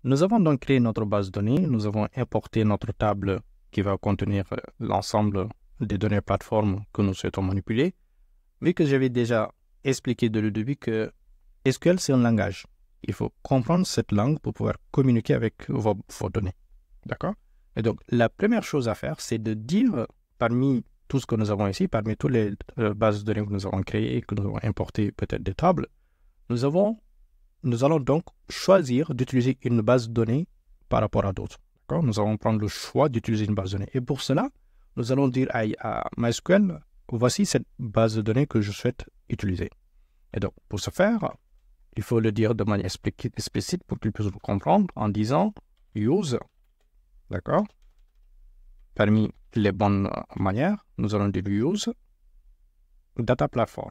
Nous avons donc créé notre base de données, nous avons importé notre table qui va contenir l'ensemble des données plateformes que nous souhaitons manipuler. Vu que j'avais déjà expliqué dès le début que SQL, c'est un langage. Il faut comprendre cette langue pour pouvoir communiquer avec vos données. D'accord? Et donc, la première chose à faire, c'est de dire, parmi tout ce que nous avons ici, parmi toutes les bases de données que nous avons créées et que nous avons importées, peut-être des tables, nous allons donc choisir d'utiliser une base de données par rapport à d'autres. D'accord? Nous allons prendre le choix d'utiliser une base de données. Et pour cela, nous allons dire à MySQL, voici cette base de données que je souhaite utiliser. Et donc, pour ce faire, il faut le dire de manière explicite pour qu'il puisse vous comprendre en disant use, d'accord? Parmi les bonnes manières, nous allons dire use data platform.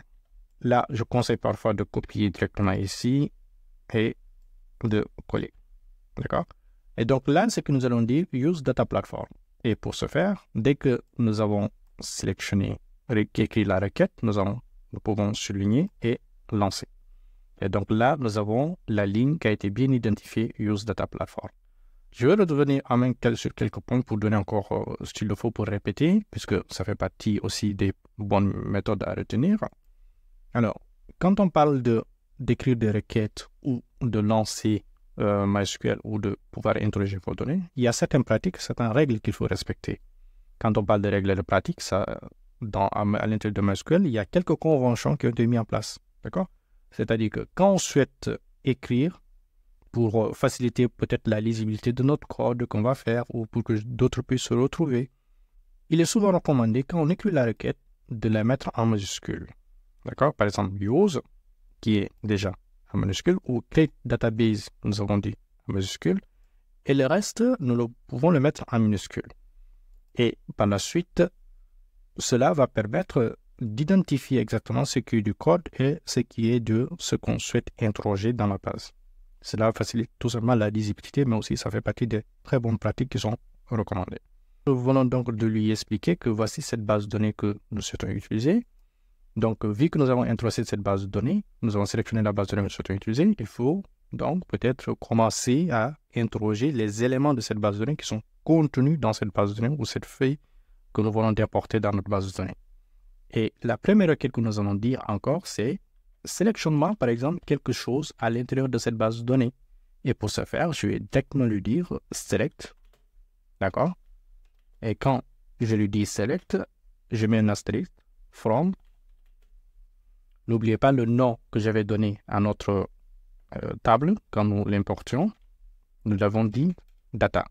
Là, je conseille parfois de copier directement ici et de coller, d'accord? Et donc là, c'est que nous allons dire use data platform. Et pour ce faire, dès que nous avons sélectionné, écrit la requête, nous pouvons souligner et lancer. Et donc là, nous avons la ligne qui a été bien identifiée, Use Data Platform. Je vais revenir en main sur quelques points pour donner encore ce qu'il le faut pour répéter, puisque ça fait partie aussi des bonnes méthodes à retenir. Alors, quand on parle d'écrire des requêtes ou de lancer MySQL ou de pouvoir interroger vos données, il y a certaines pratiques, certaines règles qu'il faut respecter. Quand on parle de règles de pratique, à l'intérieur de MySQL, il y a quelques conventions qui ont été mises en place. D'accord? C'est-à-dire que quand on souhaite écrire pour faciliter peut-être la lisibilité de notre code qu'on va faire ou pour que d'autres puissent se retrouver, il est souvent recommandé quand on écrit la requête de la mettre en majuscule. D'accord? Par exemple, use, qui est déjà en majuscule, ou create database, nous avons dit en majuscule, et le reste, nous pouvons le mettre en minuscule. Et par la suite, cela va permettre d'identifier exactement ce qui est du code et ce qui est de ce qu'on souhaite interroger dans la base. Cela facilite tout simplement la lisibilité, mais aussi ça fait partie des très bonnes pratiques qui sont recommandées. Nous venons donc de lui expliquer que voici cette base de données que nous souhaitons utiliser. Donc, vu que nous avons introduit cette base de données, nous avons sélectionné la base de données que nous souhaitons utiliser, il faut donc peut-être commencer à interroger les éléments de cette base de données qui sont contenus dans cette base de données ou cette feuille que nous voulons d'importer dans notre base de données. Et la première requête que nous allons dire encore, c'est sélectionne-moi, par exemple, quelque chose à l'intérieur de cette base de données. Et pour ce faire, je vais directement lui dire select, d'accord? Et quand je lui dis select, je mets un astérisque, from. N'oubliez pas le nom que j'avais donné à notre table quand nous l'importions. Nous l'avons dit data.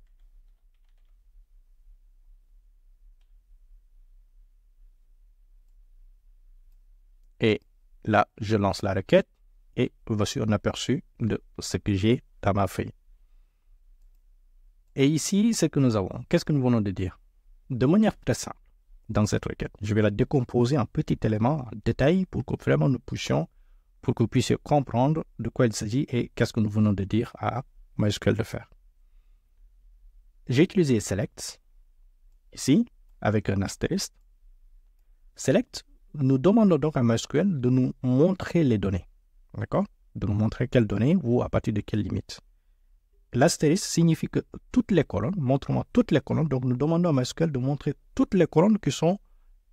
Et là, je lance la requête et voici un aperçu de ce que j'ai dans ma feuille. Et ici, ce que nous avons, qu'est-ce que nous venons de dire? De manière très simple, dans cette requête, je vais la décomposer en petits éléments, en détail, pour que vraiment nous puissions, pour que vous puissiez comprendre de quoi il s'agit et qu'est-ce que nous venons de dire à MySQL de faire. J'ai utilisé select, ici, avec un astérisque. Select, nous demandons donc à MySQL de nous montrer les données. D'accord? De nous montrer quelles données ou à partir de quelle limite. L'astérisque signifie que toutes les colonnes, montre-moi toutes les colonnes, donc nous demandons à MySQL de montrer toutes les colonnes qui sont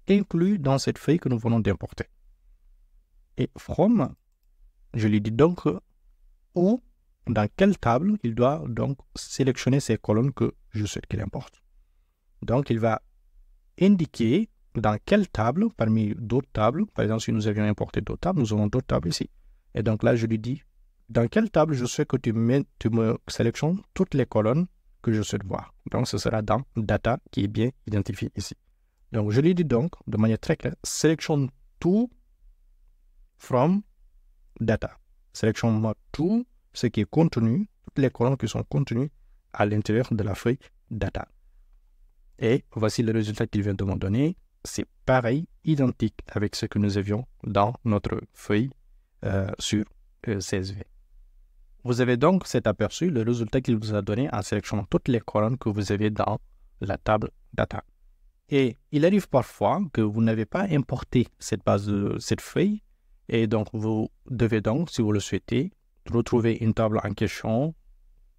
incluses dans cette feuille que nous venons d'importer. Et from, je lui dis donc où, dans quelle table, il doit donc sélectionner ces colonnes que je souhaite qu'il importe. Donc il va indiquer dans quelle table, parmi d'autres tables, par exemple si nous avions importé d'autres tables, nous avons d'autres tables ici. Et donc là, je lui dis, dans quelle table je souhaite que tu me sélectionnes toutes les colonnes que je souhaite voir. Donc ce sera dans data qui est bien identifié ici. Donc je lui dis donc, de manière très claire, sélectionne tout from data. Sélectionne-moi tout ce qui est contenu, toutes les colonnes qui sont contenues à l'intérieur de la feuille data. Et voici le résultat qu'il vient de me donner. C'est pareil, identique avec ce que nous avions dans notre feuille sur CSV. Vous avez donc cet aperçu, le résultat qu'il vous a donné en sélectionnant toutes les colonnes que vous avez dans la table data. Et il arrive parfois que vous n'avez pas importé cette feuille et donc vous devez donc, si vous le souhaitez, retrouver une table en question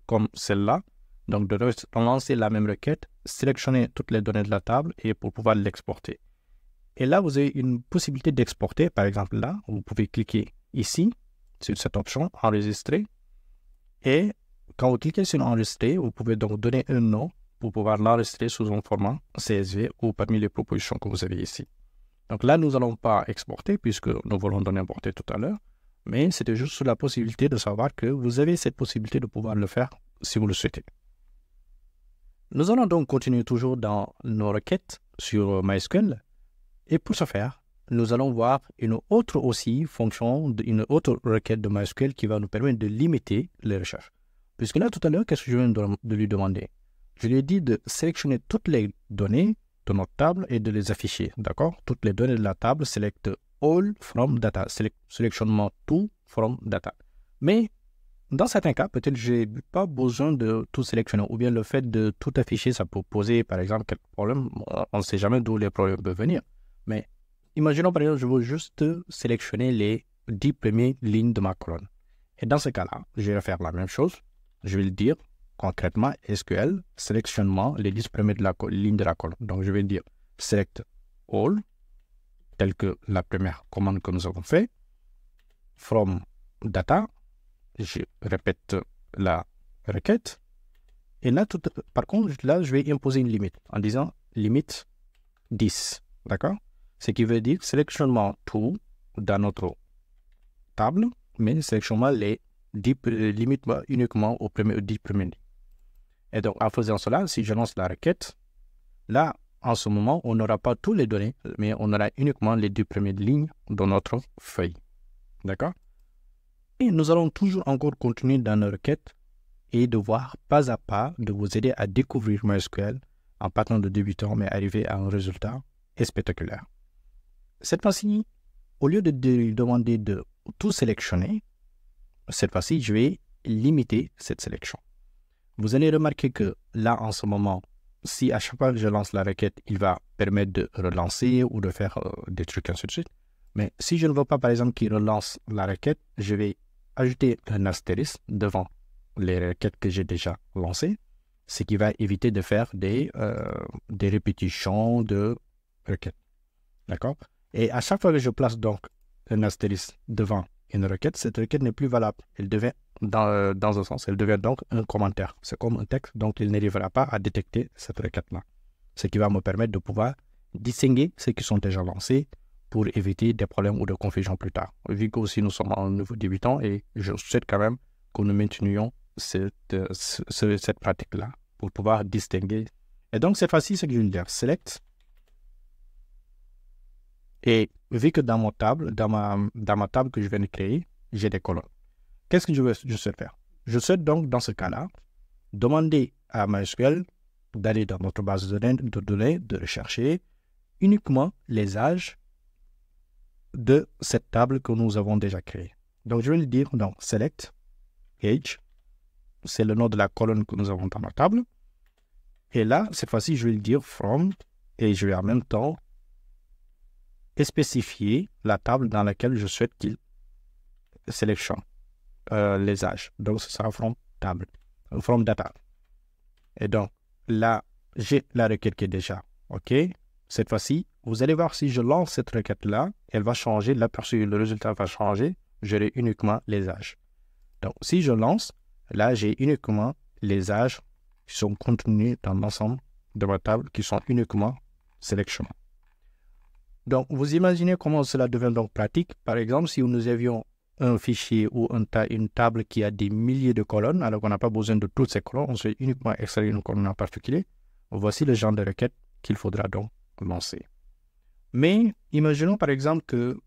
comme celle-là. Donc, de lancer la même requête, sélectionner toutes les données de la table et pour pouvoir l'exporter. Et là, vous avez une possibilité d'exporter. Par exemple, là, vous pouvez cliquer ici, sur cette option, enregistrer. Et quand vous cliquez sur enregistrer, vous pouvez donc donner un nom pour pouvoir l'enregistrer sous un format CSV ou parmi les propositions que vous avez ici. Donc là, nous n'allons pas exporter puisque nous voulons donner importer tout à l'heure. Mais c'était juste sur la possibilité de savoir que vous avez cette possibilité de pouvoir le faire si vous le souhaitez. Nous allons donc continuer toujours dans nos requêtes sur MySQL. Et pour ce faire, nous allons voir une autre aussi fonction, une autre requête de MySQL qui va nous permettre de limiter les recherches. Puisque là, tout à l'heure, qu'est-ce que je viens de lui demander? Je lui ai dit de sélectionner toutes les données de notre table et de les afficher. D'accord? Toutes les données de la table, select all from data, sélectionnement tout from data. Mais dans certains cas, peut-être que je n'ai pas besoin de tout sélectionner ou bien le fait de tout afficher, ça peut poser par exemple quelques problèmes. On ne sait jamais d'où les problèmes peuvent venir. Mais imaginons par exemple, je veux juste sélectionner les 10 premières lignes de ma colonne. Et dans ce cas-là, je vais faire la même chose. Je vais le dire concrètement SQL, sélectionnement les 10 premières lignes de la colonne. Donc je vais dire select all, tel que la première commande que nous avons fait, from data. Je répète la requête. Et là, par contre, là, je vais imposer une limite en disant limite 10. D'accord? Ce qui veut dire sélectionnement tout dans notre table, mais sélectionnement les 10 limites uniquement aux 10 premières lignes. Et donc, en faisant cela, si je lance la requête, là, en ce moment, on n'aura pas toutes les données, mais on aura uniquement les 10 premières lignes de notre feuille. D'accord? Et nous allons toujours encore continuer dans nos requêtes et de voir pas à pas, de vous aider à découvrir MySQL en partant de débutant, mais arriver à un résultat spectaculaire. Cette fois-ci, au lieu de demander de tout sélectionner, cette fois-ci, je vais limiter cette sélection. Vous allez remarquer que là, en ce moment, si à chaque fois que je lance la requête, il va permettre de relancer ou de faire des trucs ainsi de suite. Mais si je ne veux pas, par exemple, qu'il relance la requête, je vais ajouter un astérisque devant les requêtes que j'ai déjà lancées, ce qui va éviter de faire des répétitions de requêtes. D'accord? Et à chaque fois que je place donc un astérisque devant une requête, cette requête n'est plus valable. Elle devient, dans un sens, elle devient donc un commentaire. C'est comme un texte, donc il n'arrivera pas à détecter cette requête-là. Ce qui va me permettre de pouvoir distinguer ceux qui sont déjà lancés pour éviter des problèmes ou de confusion plus tard. Vu que aussi nous sommes en nouveau débutant et je souhaite quand même que nous maintenions cette pratique-là pour pouvoir distinguer. Et donc cette fois-ci, ce que je vais dire, select. Et vu que dans ma table que je viens de créer, j'ai des colonnes. Qu'est-ce que je souhaite faire? Je souhaite donc, dans ce cas-là, demander à MySQL d'aller dans notre base de données, de rechercher uniquement les âges de cette table que nous avons déjà créée. Donc, je vais lui dire, donc, select age, c'est le nom de la colonne que nous avons dans la table. Et là, cette fois-ci, je vais lui dire from, et je vais en même temps spécifier la table dans laquelle je souhaite qu'il sélectionne les âges. Donc, ce sera from table, from data. Et donc, là, j'ai la requête qui est déjà OK. Cette fois-ci, vous allez voir si je lance cette requête-là, elle va changer, l'aperçu, le résultat va changer, j'aurai uniquement les âges. Donc, si je lance, là, j'ai uniquement les âges qui sont contenus dans l'ensemble de ma table, qui sont uniquement sélectionnés. Donc, vous imaginez comment cela devient donc pratique. Par exemple, si nous avions un fichier ou une table qui a des milliers de colonnes, alors qu'on n'a pas besoin de toutes ces colonnes, on souhaite uniquement extraire une colonne en particulier. Voici le genre de requête qu'il faudra donc lancer. Mais imaginons par exemple que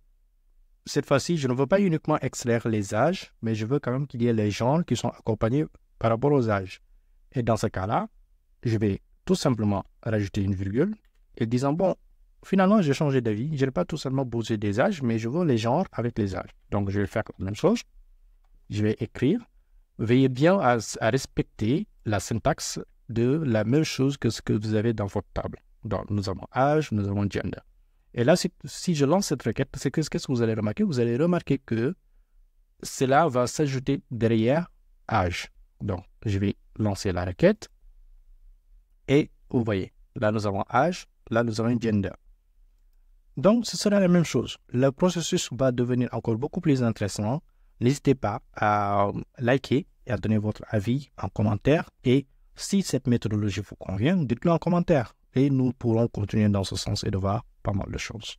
cette fois-ci, je ne veux pas uniquement extraire les âges, mais je veux quand même qu'il y ait les genres qui sont accompagnés par rapport aux âges. Et dans ce cas-là, je vais tout simplement rajouter une virgule et disant, bon, finalement, j'ai changé d'avis. Je n'ai pas tout simplement bougé des âges, mais je veux les genres avec les âges. Donc, je vais faire la même chose. Je vais écrire. Veillez bien à respecter la syntaxe de la même chose que ce que vous avez dans votre table. Donc, nous avons âge, nous avons gender. Et là, si je lance cette requête, qu'est-ce que vous allez remarquer? Vous allez remarquer que cela va s'ajouter derrière âge. Donc, je vais lancer la requête. Et vous voyez, là, nous avons âge, là, nous avons gender. Donc, ce sera la même chose. Le processus va devenir encore beaucoup plus intéressant. N'hésitez pas à liker et à donner votre avis en commentaire. Et si cette méthodologie vous convient, dites-le en commentaire. Et nous pourrons continuer dans ce sens et de voir pas mal de choses.